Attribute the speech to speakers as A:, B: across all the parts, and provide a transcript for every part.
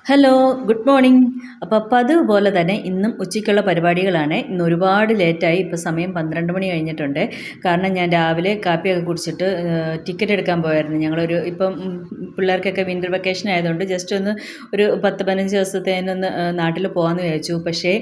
A: Hello, good morning. അപ്പോൾ അതുപോലെ തന്നെ ഇന്നും ഉച്ചയ്ക്കുള്ള പരിപാടികളാണ്. ഇന്ന് ഒരുപാട് ലേറ്റായി. ഇപ്പോൾ സമയം 12 മണി കഴിഞ്ഞിട്ടുണ്ട്. കാരണം ഞാൻ രാവിലെ കാപ്പിയൊക്കെ കുടിച്ചിട്ട് ടിക്കറ്റ് എടുക്കാൻ പോയായിരുന്നു. ഞങ്ങളൊരു ഇപ്പം പിള്ളേർക്കൊക്കെ വിൻ്റർ വെക്കേഷൻ ആയതുകൊണ്ട് ജസ്റ്റ് ഒന്ന് ഒരു 10-15 ദിവസത്തേനൊന്ന് നാട്ടിൽ പോകാമെന്ന് വിചാരിച്ചു. പക്ഷേ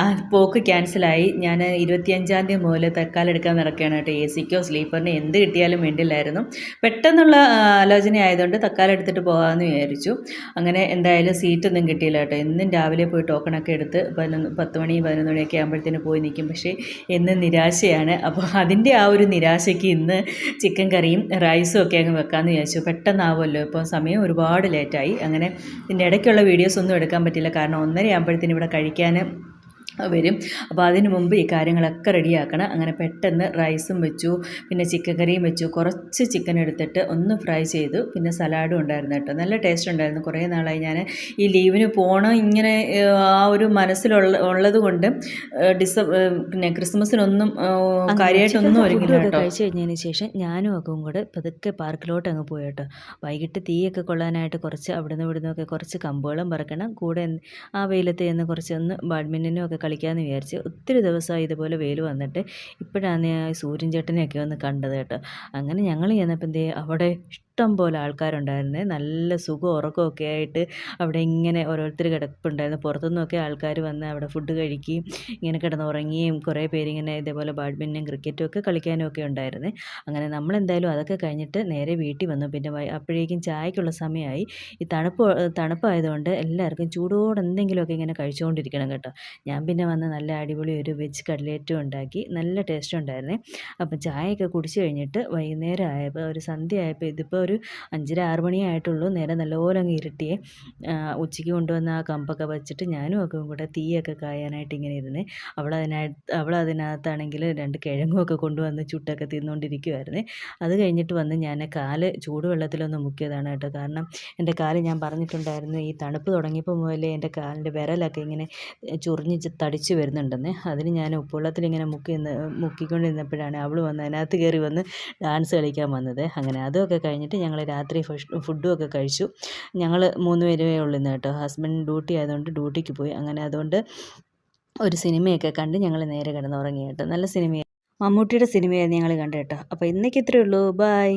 A: ആ പോക്ക് ക്യാൻസലായി. ഞാൻ 25-ാം തീയതി മുതൽ തൽക്കാലം എടുക്കാൻ നടക്കുകയാണ് കേട്ടോ. എ സിക്കോ സ്ലീപ്പറിനോ എന്ത് കിട്ടിയാലും വേണ്ടില്ലായിരുന്നു. പെട്ടെന്നുള്ള ആലോചന ആയതുകൊണ്ട് തൽക്കാലം എടുത്തിട്ട് പോകാമെന്ന് വിചാരിച്ചു. അങ്ങനെ എന്തായാലും സീറ്റൊന്നും കിട്ടിയില്ല കേട്ടോ. എന്നും രാവിലെ പോയി ടോക്കണൊക്കെ എടുത്ത് 10 മണി 11 മണിയൊക്കെ ആകുമ്പോഴത്തേന് പോയി നിൽക്കും. പക്ഷേ എന്നും നിരാശയാണ്. അപ്പോൾ അതിൻ്റെ ആ ഒരു നിരാശയ്ക്ക് ഇന്ന് ചിക്കൻ കറിയും റൈസും ഒക്കെ അങ്ങ് വെക്കാമെന്ന് വിചാരിച്ചു. പെട്ടെന്നാവുമല്ലോ. ഇപ്പോൾ സമയം ഒരുപാട് ലേറ്റായി. അങ്ങനെ ഇതിൻ്റെ ഇടയ്ക്കുള്ള വീഡിയോസ് ഒന്നും എടുക്കാൻ പറ്റില്ല. കാരണം 1:30 ആകുമ്പോഴത്തേന് ഇവിടെ കഴിക്കാൻ വരും. അപ്പോൾ അതിന് മുമ്പ് ഈ കാര്യങ്ങളൊക്കെ റെഡിയാക്കണം. അങ്ങനെ പെട്ടെന്ന് റൈസും വെച്ചു, പിന്നെ ചിക്കൻ കറിയും വെച്ചു. കുറച്ച് ചിക്കൻ എടുത്തിട്ട് ഒന്ന് ഫ്രൈ ചെയ്തു. പിന്നെ സലാഡും ഉണ്ടായിരുന്നു കേട്ടോ. നല്ല ടേസ്റ്റ് ഉണ്ടായിരുന്നു. കുറേ നാളായി ഞാൻ ഈ ലീവിന് പോകണം ഇങ്ങനെ ആ ഒരു ഉള്ളത് കൊണ്ട് പിന്നെ ക്രിസ്മസിനൊന്നും കാര്യമായിട്ടൊന്നും ഒരുങ്ങില്ല കേട്ടോ.
B: കഴിച്ചു കഴിഞ്ഞതിന് ശേഷം ഞാനും ഒക്കെ കൂടെ പതുക്കെ പാർക്കിലോട്ട് അങ്ങ് പോയി കേട്ടോ. വൈകിട്ട് തീയൊക്കെ കൊള്ളാനായിട്ട് കുറച്ച് അവിടുന്ന് ഇവിടുന്നൊക്കെ കുറച്ച് കമ്പുകളും പറക്കണം. കൂടെ ആ വെയിലത്ത് നിന്ന് കുറച്ചൊന്ന് ബാഡ്മിൻ്റനും ഒക്കെ കളിക്കാമെന്ന് വിചാരിച്ച്. ഒത്തിരി ദിവസമായി ഇതുപോലെ വെയിൽ വന്നിട്ട്. ഇപ്പോഴാണ് സൂര്യൻ ചേട്ടനെയൊക്കെ ഒന്ന് കണ്ടത് കേട്ടോ. അങ്ങനെ ഞങ്ങൾ ചെന്നപ്പോൾ അവിടെ ഇഷ്ടം പോലെ ആൾക്കാരുണ്ടായിരുന്നേ. നല്ല സുഖം ഉറക്കമൊക്കെ ആയിട്ട് അവിടെ ഇങ്ങനെ ഓരോരുത്തർ കിടപ്പുണ്ടായിരുന്നു. പുറത്തുനിന്നൊക്കെ ആൾക്കാർ വന്ന് അവിടെ ഫുഡ് കഴിക്കുകയും ഇങ്ങനെ കിടന്നുറങ്ങുകയും കുറേ പേരിങ്ങനെ ഇതേപോലെ ബാഡ്മിൻ്റനും ക്രിക്കറ്റും ഒക്കെ കളിക്കാനും ഒക്കെ ഉണ്ടായിരുന്നേ. അങ്ങനെ നമ്മളെന്തായാലും അതൊക്കെ കഴിഞ്ഞിട്ട് നേരെ വീട്ടിൽ വന്നു. പിന്നെ അപ്പോഴേക്കും ചായക്കുള്ള സമയമായി. ഈ തണുപ്പായതുകൊണ്ട് എല്ലാവർക്കും ചൂടോടെ എന്തെങ്കിലുമൊക്കെ ഇങ്ങനെ കഴിച്ചുകൊണ്ടിരിക്കണം കേട്ടോ. ഞാൻ പിന്നെ വന്ന് നല്ല അടിപൊളി ഒരു വെജ് കട്ട്ലേറ്റും ഉണ്ടാക്കി. നല്ല ടേസ്റ്റ് ഉണ്ടായിരുന്നേ. അപ്പം ചായയൊക്കെ കുടിച്ച് കഴിഞ്ഞിട്ട് വൈകുന്നേരം ആയപ്പോൾ ഒരു സന്ധ്യ ആയപ്പോൾ ഇതിപ്പോൾ ഒരു 5:30-6 മണിയായിട്ടുള്ളൂ. നേരെ നല്ലപോലെ അങ്ങ് ഇരുട്ടിയേ. ഉച്ചയ്ക്ക് കൊണ്ടുവന്ന ആ കമ്പൊക്കെ വച്ചിട്ട് ഞാനും ഒക്കെ കൂടെ തീയൊക്കെ കായാനായിട്ട് ഇങ്ങനെ ഇരുന്നേ. അവളതിനകത്താണെങ്കിൽ 2 കിഴങ്ങും ഒക്കെ കൊണ്ടുവന്ന് ചുട്ടൊക്കെ തിന്നുകൊണ്ടിരിക്കുമായിരുന്നേ. അത് കഴിഞ്ഞിട്ട് വന്ന് ഞാൻ കാല് ചൂടുവെള്ളത്തിലൊന്ന് മുക്കിയതാണ് കേട്ടോ. കാരണം എൻ്റെ കാല് ഞാൻ പറഞ്ഞിട്ടുണ്ടായിരുന്നു, ഈ തണുപ്പ് തുടങ്ങിയപ്പോൾ മുതലേ എൻ്റെ കാലിൻ്റെ വിരലൊക്കെ ഇങ്ങനെ ചൊറിഞ്ഞ് തടിച്ച് വരുന്നുണ്ടെന്ന്. അതിന് ഞാൻ ഉപ്പുവെള്ളത്തിലിങ്ങനെ മുക്കിക്കൊണ്ടിരുന്നപ്പോഴാണ് അവൾ വന്ന് അതിനകത്ത് കയറി വന്ന് ഡാൻസ് കളിക്കാൻ വന്നത്. അങ്ങനെ അതൊക്കെ കഴിഞ്ഞിട്ട് ഞങ്ങൾ രാത്രി ഫുഡും ഒക്കെ കഴിച്ചു. ഞങ്ങൾ 3 പേരേ ഉള്ളൂ ഇന്ന് കേട്ടോ. ഹസ്ബൻഡ് ഡ്യൂട്ടി ആയതുകൊണ്ട് ഡ്യൂട്ടിക്ക് പോയി. അങ്ങനെ അതുകൊണ്ട് ഒരു സിനിമയൊക്കെ കണ്ട് ഞങ്ങൾ നേരെ കിടന്നുറങ്ങി കേട്ടോ. നല്ല സിനിമയാണ്. മമ്മൂട്ടിയുടെ സിനിമയായിരുന്നു ഞങ്ങൾ കണ്ടു കേട്ടോ. അപ്പോൾ ഇന്നേക്ക് ഇത്രയേ ഉള്ളൂ. ബൈ.